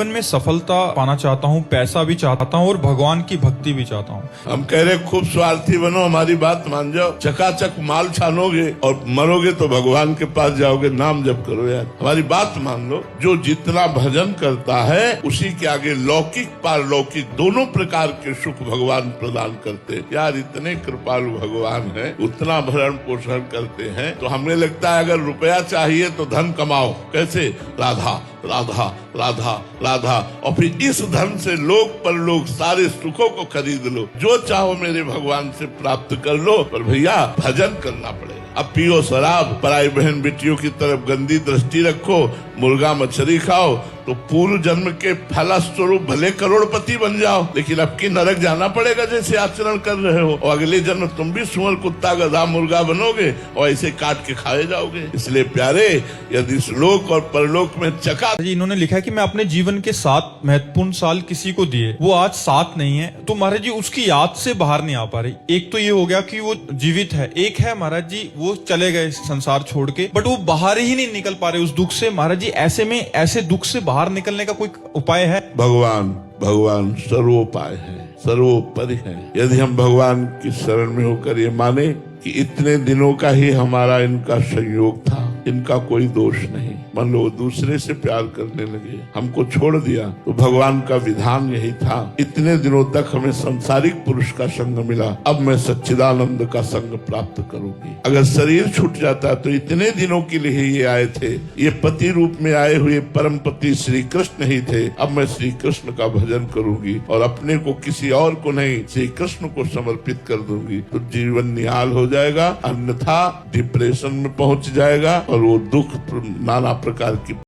जीवन में सफलता पाना चाहता हूँ, पैसा भी चाहता हूँ और भगवान की भक्ति भी चाहता हूँ। हम कह रहे खूब स्वार्थी बनो, हमारी बात मान जाओ, चकाचक माल छानोगे और मरोगे तो भगवान के पास जाओगे। नाम जप करो यार, हमारी बात मान लो। जो जितना भजन करता है उसी के आगे लौकिक पारलौकिक दोनों प्रकार के सुख भगवान प्रदान करते। यार इतने कृपालु भगवान है, उतना भरण पोषण करते हैं। तो हमें लगता है अगर रुपया चाहिए तो धन कमाओ। कैसे? राधा राधा राधा राधा, और फिर इस धन से लोक परलोक सारे सुखों को खरीद लो। जो चाहो मेरे भगवान से प्राप्त कर लो, पर भैया भजन करना पड़ेगा। अब पियो शराब, पराई बहन बेटियों की तरफ गंदी दृष्टि रखो, मुर्गा मछली खाओ, तो पूर्व जन्म के फलस्वरूप भले करोड़पति बन जाओ, लेकिन अब की नरक जाना पड़ेगा जैसे आचरण कर रहे हो। और अगले जन्म तुम भी सुअर कुत्ता गधा मुर्गा बनोगे और ऐसे काट के खाए जाओगे। इसलिए प्यारे, यदि लोक और परलोक में चका जी इन्होंने लिखा है कि मैं अपने जीवन के 7 महत्वपूर्ण साल किसी को दिए, वो आज 7 नहीं है, तो महाराज जी उसकी याद से बाहर नहीं आ पा रही। एक तो ये हो गया कि वो जीवित है, एक है महाराज जी वो चले गए संसार छोड़ के, बट वो बाहर ही नहीं निकल पा रहे उस दुख से। महाराज जी ऐसे में ऐसे दुख से बाहर निकलने का कोई उपाय है? भगवान सर्वोपाय है, सर्वोपरि है। यदि हम भगवान की शरण में होकर ये माने कि इतने दिनों का ही हमारा इनका संयोग था, इनका कोई दोष नहीं, मान लो दूसरे से प्यार करने लगे, हमको छोड़ दिया, तो भगवान का विधान यही था। इतने दिनों तक हमें सांसारिक पुरुष का संग मिला, अब मैं सच्चिदानंद का संग प्राप्त करूंगी। अगर शरीर छूट जाता तो इतने दिनों के लिए ये आए थे, ये पति रूप में आए हुए परम पति श्री कृष्ण ही थे। अब मैं श्री कृष्ण का भजन करूंगी और अपने को किसी और को नहीं, श्री कृष्ण को समर्पित कर दूंगी, तो जीवन निहाल हो जाएगा। अन्यथा डिप्रेशन में पहुंच जाएगा और वो दुख नाना प्रकार की